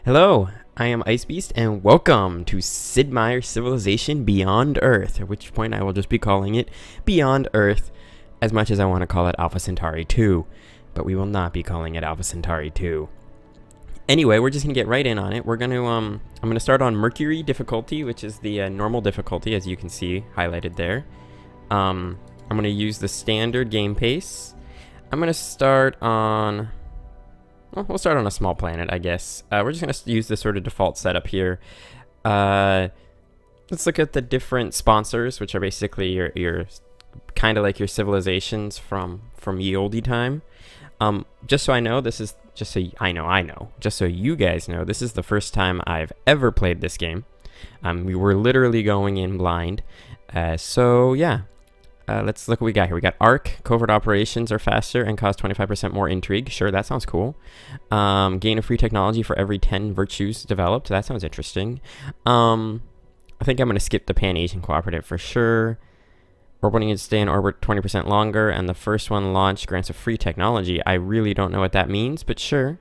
Hello, I am IceBeast, and welcome to Sid Meier's Civilization Beyond Earth, at which point I will just be calling it Beyond Earth, as much as I want to call it Alpha Centauri 2, but we will not be calling it Alpha Centauri 2. Anyway, we're just going to get right in on it. I'm going to start on Mercury difficulty, which is the normal difficulty, as you can see highlighted there. I'm going to use the standard game pace. I'm going to start on... Well, we'll start on a small planet, I guess. We're just going to use this sort of default setup here. Let's look at the different sponsors, which are basically your kind of like your civilizations from ye olde time. Just so I know, this is just so just so you guys know, this is the first time I've ever played this game. We were literally going in blind. So yeah. Let's look what we got here. We got ARC. Covert operations are faster and cause 25% more intrigue. Sure, that sounds cool. Gain of free technology for every 10 virtues developed. That sounds interesting. I think I'm going to skip the Pan-Asian Cooperative for sure. Orbiting to stay in orbit 20% longer, and the first one launched grants of free technology. I really don't know what that means, but sure.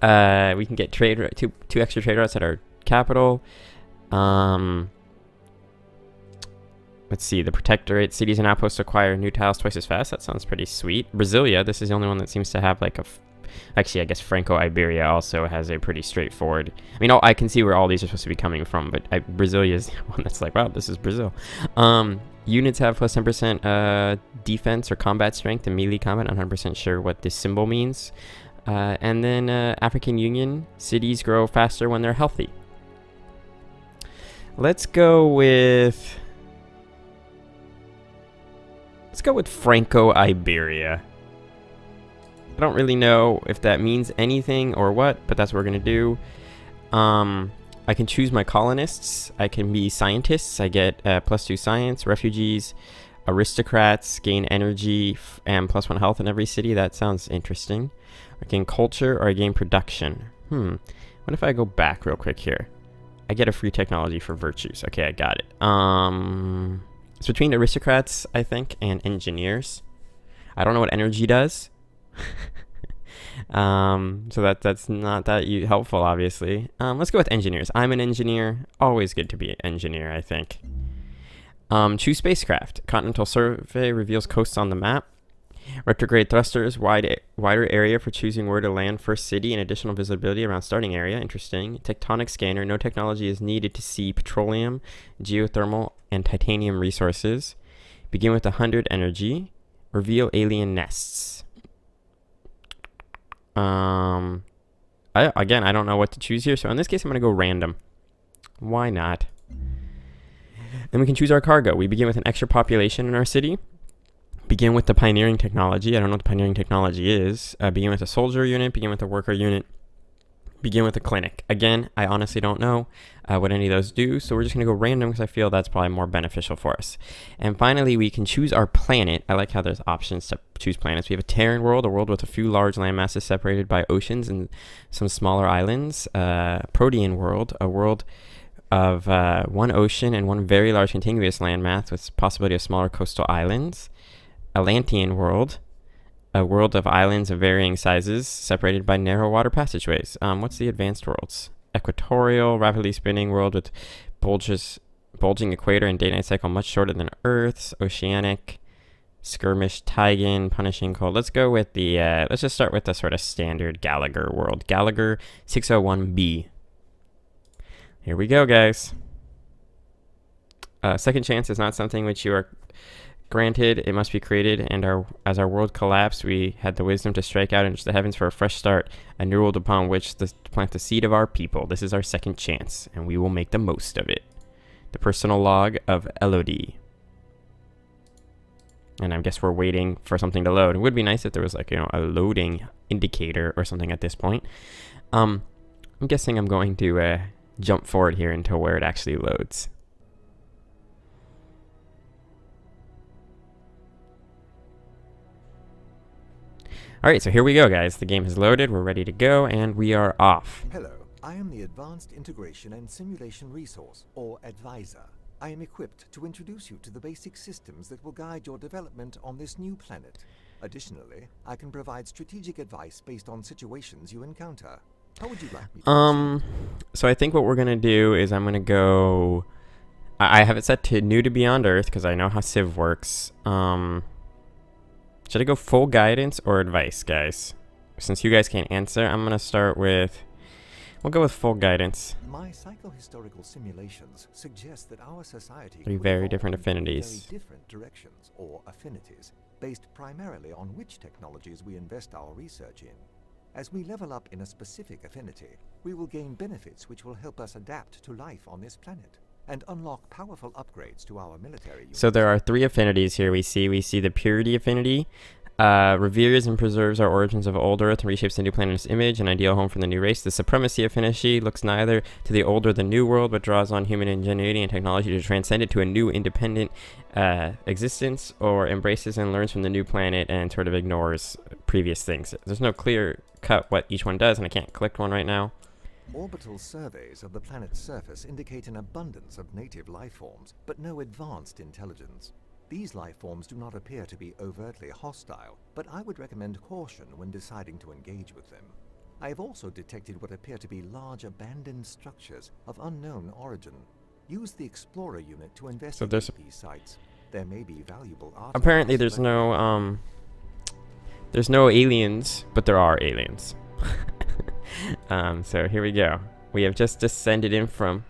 We can get two extra trade routes at our capital. Let's see, the Protectorate. Cities and outposts acquire new tiles twice as fast. That sounds pretty sweet. Brasilia, this is the only one that seems to have like actually, I guess Franco-Iberia also has a pretty straightforward... I mean, I can see where all these are supposed to be coming from, but Brasilia is the one that's like, wow, this is Brazil. Units have plus 10% defense or combat strength in melee combat. I'm 100% sure what this symbol means. And then African Union. Cities grow faster when they're healthy. Let's go with Franco-Iberia. I don't really know if that means anything or what, but that's what we're going to do. I can choose my colonists. I can be scientists. I get +2 science. Refugees, aristocrats, gain energy and +1 health in every city. That sounds interesting. I gain culture or I gain production. What if I go back real quick here? I get a free technology for virtues. Okay, I got it. It's between aristocrats, I think, and engineers. I don't know what energy does. So that's not that helpful, obviously. Let's go with engineers. I'm an engineer. Always good to be an engineer, I think. Choose spacecraft. Continental survey reveals coasts on the map. Retrograde thrusters, wider area for choosing where to land first city and additional visibility around starting area. Interesting. Tectonic scanner. No technology is needed to see petroleum, geothermal, and titanium resources. Begin with 100 energy. Reveal alien nests. Again, I don't know what to choose here, so in this case I'm going to go random. Why not? Then we can choose our cargo. We begin with an extra population in our city. Begin with the pioneering technology. I don't know what the pioneering technology is. Begin with a soldier unit. Begin with a worker unit. Begin with a clinic. Again, I honestly don't know what any of those do, so we're just going to go random because I feel that's probably more beneficial for us. And finally, we can choose our planet. I like how there's options to choose planets. We have a Terran world, a world with a few large landmasses separated by oceans and some smaller islands. Protean world, a world of one ocean and one very large contiguous landmass with possibility of smaller coastal islands. Atlantean world, a world of islands of varying sizes separated by narrow water passageways. What's the advanced worlds? Equatorial, rapidly spinning world with bulging equator and day-night cycle much shorter than Earth's. Oceanic, skirmish, Tigan, punishing cold. Let's go with the, let's just start with the sort of standard Gallagher world. Gallagher 601b. Here we go, guys. Second chance is not something which you are granted. It must be created, and as our world collapsed, we had the wisdom to strike out into the heavens for a fresh start, a new world upon which to plant the seed of our people. This is our second chance, and we will make the most of it. The personal log of Elodie. And I guess we're waiting for something to load. It would be nice if there was like, a loading indicator or something at this point. I'm guessing I'm going to jump forward here until where it actually loads. Alright, so here we go, guys. The game has loaded, we're ready to go, and we are off. Hello, I am the Advanced Integration and Simulation Resource, or Advisor. I am equipped to introduce you to the basic systems that will guide your development on this new planet. Additionally, I can provide strategic advice based on situations you encounter. How would you like me to proceed? So I think what we're gonna do is I'm gonna go. I have it set to new to Beyond Earth because I know how Civ works. Should I go full guidance or advice, guys? Since you guys can't answer, I'm gonna start with. We'll go with full guidance. My psychohistorical simulations suggest that our society Three could very evolve different in affinities. very different directions or affinities, based primarily on which technologies we invest our research in. As we level up in a specific affinity, we will gain benefits which will help us adapt to life on this planet and unlock powerful upgrades to our military units. So there are three affinities here. We see the purity affinity. Reveres and preserves our origins of old Earth and reshapes the new planet's image, an ideal home for the new race. The supremacy affinity looks neither to the old or the new world, but draws on human ingenuity and technology to transcend it to a new independent existence, or embraces and learns from the new planet and sort of ignores previous things. There's no clear cut what each one does, and I can't click one right now. Orbital surveys of the planet's surface indicate an abundance of native life forms, but no advanced intelligence. These life forms do not appear to be overtly hostile, but I would recommend caution when deciding to engage with them. I have also detected what appear to be large abandoned structures of unknown origin. Use the Explorer unit to investigate these sites. There may be valuable artifacts. Apparently there's no aliens, but there are aliens. So here we go. We have just descended in from...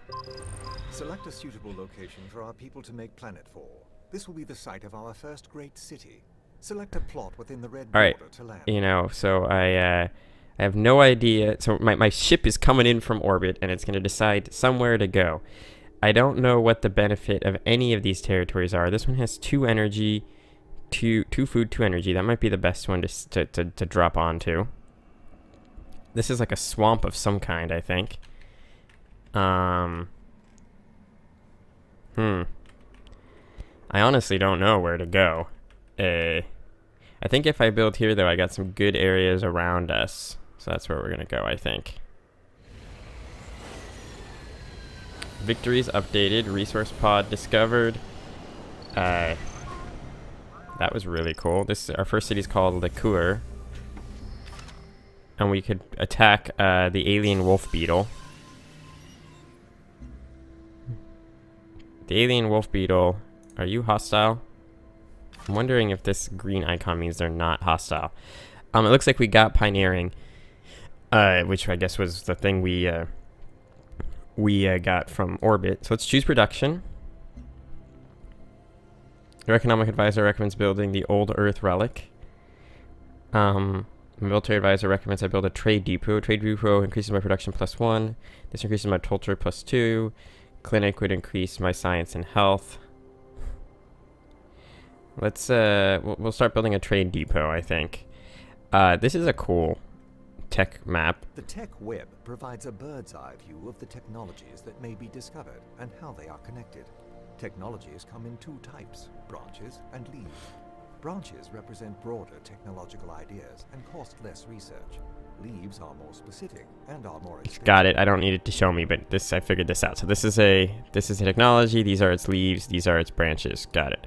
Select a suitable location for our people to make planetfall. This will be the site of our first great city. Select a plot within the red border to land. You know, so I have no idea. So my ship is coming in from orbit, and it's going to decide somewhere to go. I don't know what the benefit of any of these territories are. This one has 2 energy, 2 food, 2 energy. That might be the best one to drop onto. This is like a swamp of some kind, I think. I honestly don't know where to go. I think if I build here, though, I got some good areas around us. So that's where we're going to go, I think. Victories updated. Resource pod discovered. That was really cool. Our first city is called Liqueur. And we could attack the alien wolf beetle. The alien wolf beetle... Are you hostile? I'm wondering if this green icon means they're not hostile. It looks like we got pioneering, which I guess was the thing we got from orbit. So let's choose production. Your economic advisor recommends building the old Earth relic. Military advisor recommends I build a trade depot. Trade depot increases my production +1. This increases my culture +2. Clinic would increase my science and health. Let's we'll start building a trade depot, I think. This is a cool tech map. The tech web provides a bird's eye view of the technologies that may be discovered and how they are connected. Technologies come in 2 types, branches and leaves. Branches represent broader technological ideas and cost less research. Leaves are more specific and are more expensive. Got it. I don't need it to show me, but I figured this out. So this is a technology. These are its leaves. These are its branches. Got it.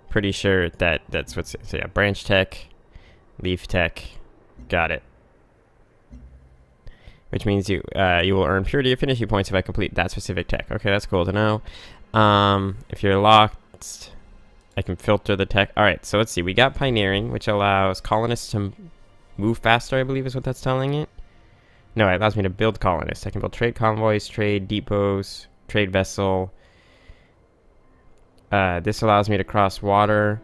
Pretty sure that's what's so yeah, branch tech, leaf tech. Got it. Which means you will earn purity affinity points if I complete that specific tech. Okay, that's cool to know. If you're locked, I can filter the tech. All right, so let's see. We got pioneering, which allows colonists to move faster, I believe is what that's telling it. No, it allows me to build colonists. I can build trade convoys, trade depots, trade vessel. This allows me to cross water.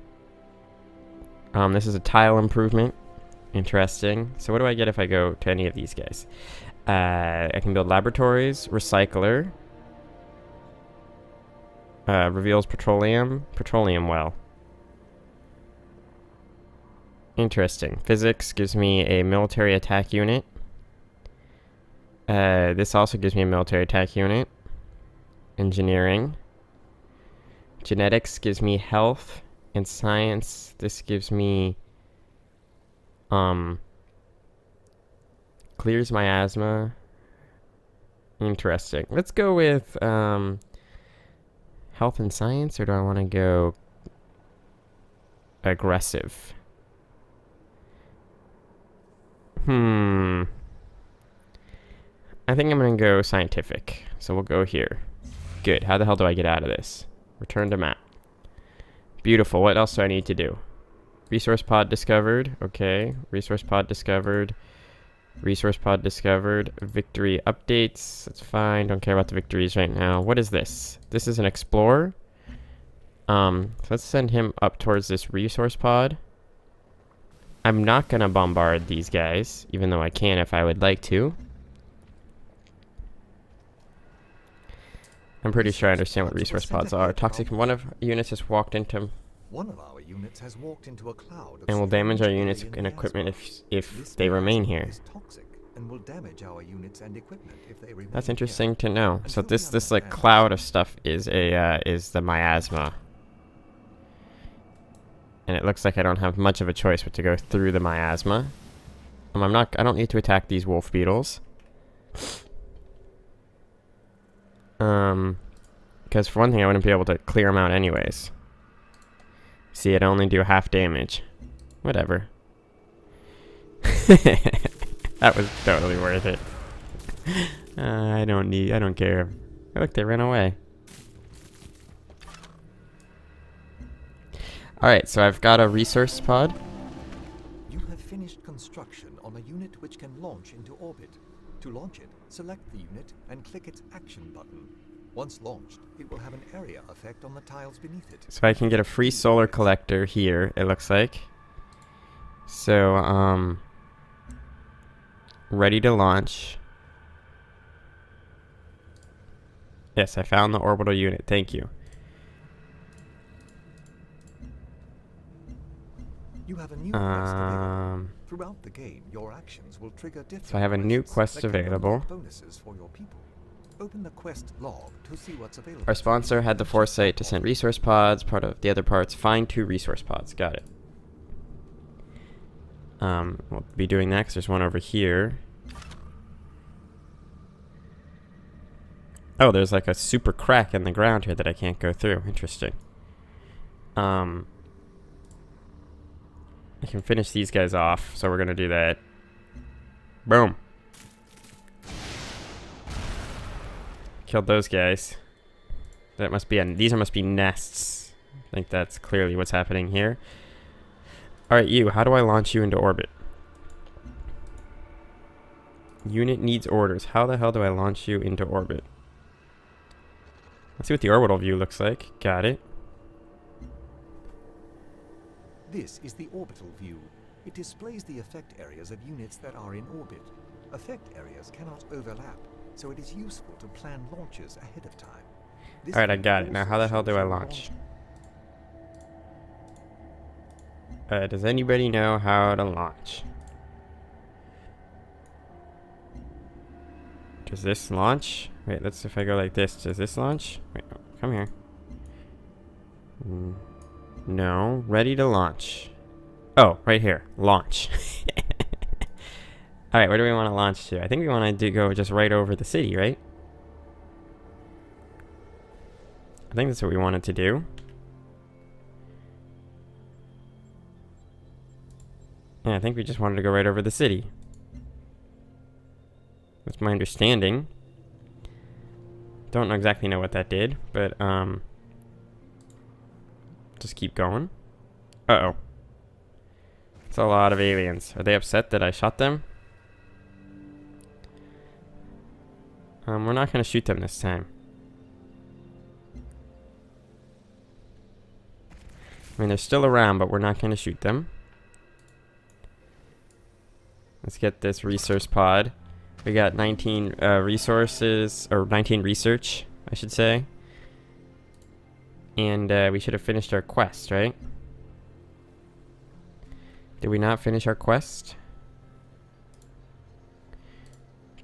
This is a tile improvement. Interesting. So what do I get if I go to any of these guys? I can build laboratories, recycler. Reveals petroleum well. Interesting. Physics gives me a military attack unit. This also gives me a military attack unit. Engineering. Genetics gives me health. And science, this gives me clears my asthma. Interesting. Let's go with health and science, or do I want to go aggressive? I think I'm gonna go scientific. So we'll go here. Good. How the hell do I get out of this? Return to map. Beautiful. What else do I need to do? Resource pod discovered. Okay. Resource pod discovered. Resource pod discovered. Victory updates. That's fine. Don't care about the victories right now. What is this? This is an explorer. So let's send him up towards this resource pod. I'm not gonna bombard these guys, even though I can if I would like to. I'm pretty sure I understand what resource pods are. Toxic. One of our units has walked into. One of our units has walked into a cloud of And will damage our strange units alien and equipment miasma. if This they remain here. miasma is toxic and will damage our units and equipment if they remain That's here. interesting to know. So Until we this like understand cloud this, of stuff is the miasma. And it looks like I don't have much of a choice but to go through the miasma. I don't need to attack these wolf beetles. Because for one thing I wouldn't be able to clear them out anyways. See, I'd only do half damage. Whatever. That was totally worth it. I don't care. Oh, look, they ran away. Alright, so I've got a resource pod. you have finished construction on a unit which can launch into orbit. To launch it, select the unit and click its action button. Once launched, it will have an area effect on the tiles beneath it. So I can get a free solar collector here, it looks like. So, ready to launch. Yes, I found the orbital unit. Thank you. You have a new quest available. Throughout the game, your actions will trigger different So I have a new quests quest that can unlock available. bonuses for your people. Open the quest log to see what's available. Our sponsor had the foresight to send resource pods. Part of the other parts, find 2 resource pods. Got it. We'll be doing that 'cause there's one over here. Oh, there's like a super crack in the ground here that I can't go through. Interesting. I can finish these guys off, so we're gonna do that. Boom. Killed those guys. That must be these must be nests. I think that's clearly what's happening here. Alright, you, how do I launch you into orbit? Unit needs orders. How the hell do I launch you into orbit? Let's see what the orbital view looks like. Got it. This is the orbital view. It displays the effect areas of units that are in orbit. Effect areas cannot overlap, so it is useful to plan launches ahead of time. Alright, I got it. Now how the hell do I launch? Does anybody know how to launch? Does this launch? Wait, let's see if I go like this. Does this launch? Wait, no, come here. No. Ready to launch. Oh, right here. Launch. Alright, where do we want to launch to? I think we want to go just right over the city, right? I think that's what we wanted to do. Yeah, I think we just wanted to go right over the city. That's my understanding. Don't exactly know what that did, but just keep going. Uh-oh. It's a lot of aliens. Are they upset that I shot them? We're not gonna shoot them this time. I mean, they're still around, but we're not gonna shoot them. Let's get this resource pod. We got 19 resources, or 19 research, I should say. And we should have finished our quest, right? Did we not finish our quest?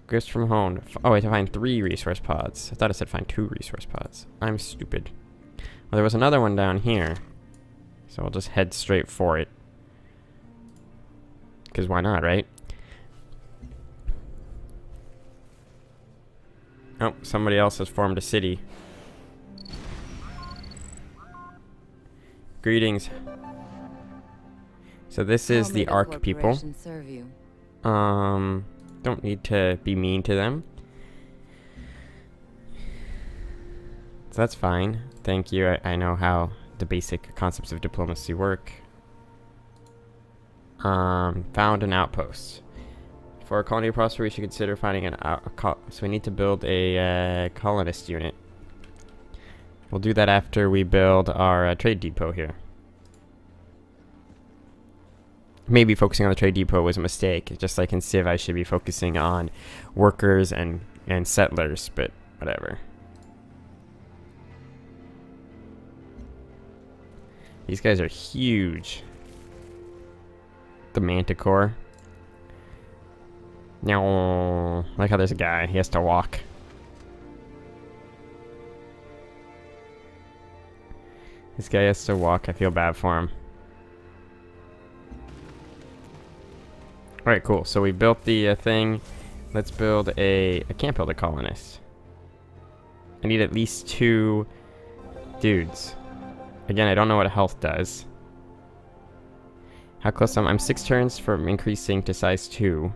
Gifts from home. Oh, wait, to find 3 resource pods. I thought it said find 2 resource pods. I'm stupid. Well, there was another one down here. So I'll just head straight for it. Because why not, right? Oh, somebody else has formed a city. Greetings. So this is the Ark people. Serve you? Don't need to be mean to them. So that's fine. Thank you. I know how the basic concepts of diplomacy work. Found an outpost. For a colony to prosper, we should consider finding so we need to build a colonist unit. We'll do that after we build our trade depot here. Maybe focusing on the trade depot was a mistake. Just like in Civ, I should be focusing on workers and settlers, but whatever. These guys are huge. The manticore. Now, like how there's a guy. He has to walk. This guy has to walk. I feel bad for him. Alright, cool. So we built the thing. Let's build I can't build a colonist. I need at least 2 dudes. Again, I don't know what health does. How close I'm 6 turns from increasing to size 2.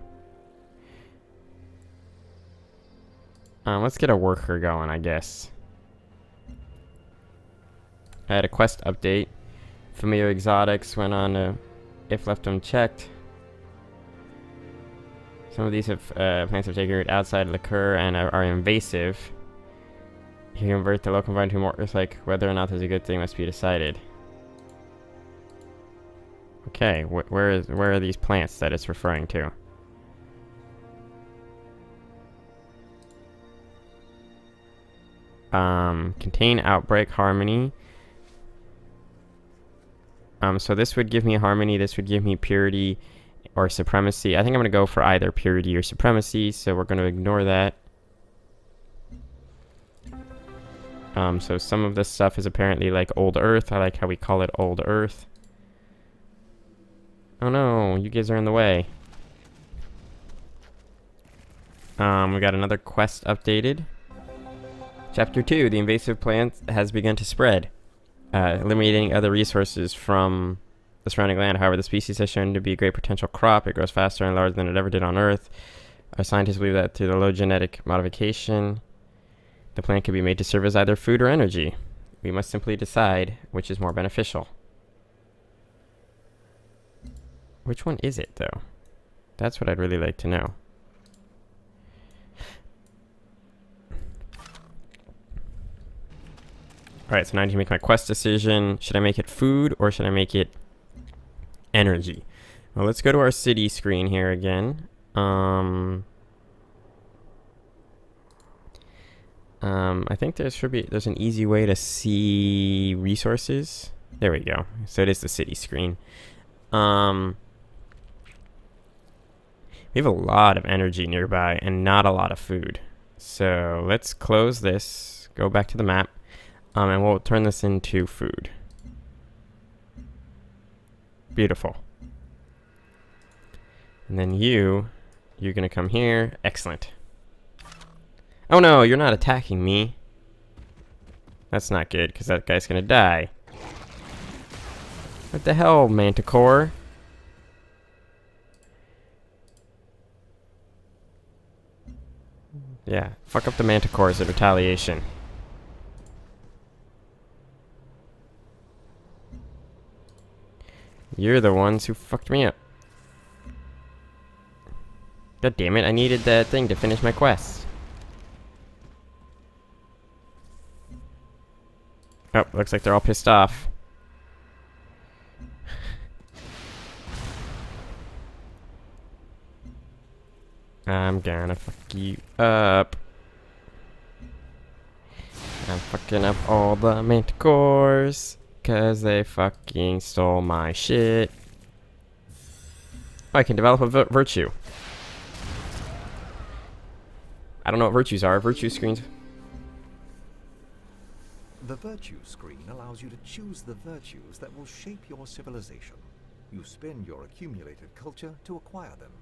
Let's get a worker going, I guess. I had a quest update. Familiar exotics went on to if left unchecked. Some of these plants have taken root outside of the cur and are invasive. You can convert the local environment to more Earth-like. Whether or not there's a good thing must be decided. Okay, where are these plants that it's referring to? Contain outbreak harmony. So this would give me harmony. This would give me purity or supremacy. I think I'm gonna go for either purity or supremacy. So we're gonna ignore that. So some of this stuff is apparently like old Earth. I like how we call it old Earth. Oh no, you guys are in the way. We got another quest updated. Chapter 2, the invasive plant has begun to spread, eliminating other resources from the surrounding land. However, the species has shown to be a great potential crop. It grows faster and larger than it ever did on Earth. Our scientists believe that through the low genetic modification, the plant can be made to serve as either food or energy. We must simply decide which is more beneficial. Which one is it, though? That's what I'd really like to know. Alright, so now I need to make my quest decision. Should I make it food or should I make it energy? Well, let's go to our city screen here again. I think there's an easy way to see resources. There we go. So it is the city screen. We have a lot of energy nearby and not a lot of food. So let's close this, go back to the map, and we'll turn this into food. Beautiful. And then you're gonna come here. Excellent. Oh no, you're not attacking me. That's not good, because that guy's gonna die. What the hell, Manticore? Yeah, fuck up the Manticores in retaliation. You're the ones who fucked me up. God damn it, I needed that thing to finish my quest. Oh, looks like they're all pissed off. I'm gonna fuck you up. I'm fucking up all the Manticores, 'cause they fucking stole my shit. Oh, I can develop a virtue. I don't know what virtues are. Virtue screens. The virtue screen allows you to choose the virtues that will shape your civilization. You spin your accumulated culture to acquire them.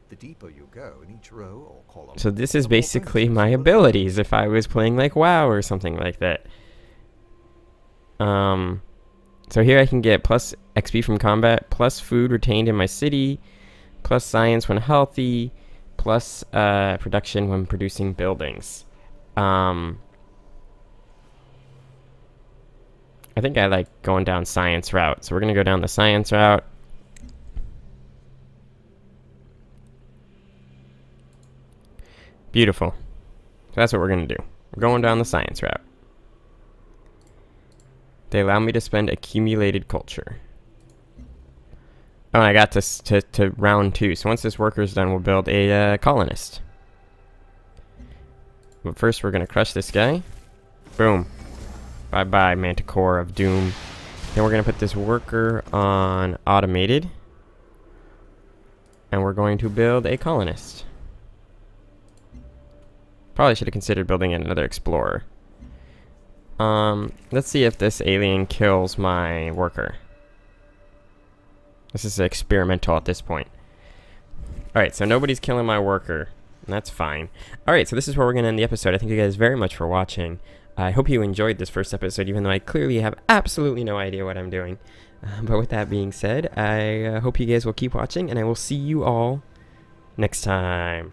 The deeper you go in each row or column. So this is basically my abilities if I was playing like WoW or something like that. So here I can get plus XP from combat, plus food retained in my city, plus science when healthy, plus production when producing buildings. I think I like going down science route. So we're going to go down the science route. Beautiful. So that's what we're going to do. We're going down the science route. They allow me to spend accumulated culture. Oh, and I got to round 2. So once this worker's done, we'll build a colonist. But first, we're going to crush this guy. Boom. Bye-bye, Manticore of Doom. Then we're going to put this worker on automated. And we're going to build a colonist. Probably should have considered building another explorer. Let's see if this alien kills my worker. This is experimental at this point. Alright, so nobody's killing my worker. That's fine. Alright, so this is where we're going to end the episode. I thank you guys very much for watching. I hope you enjoyed this first episode, even though I clearly have absolutely no idea what I'm doing. But with that being said, I hope you guys will keep watching, and I will see you all next time.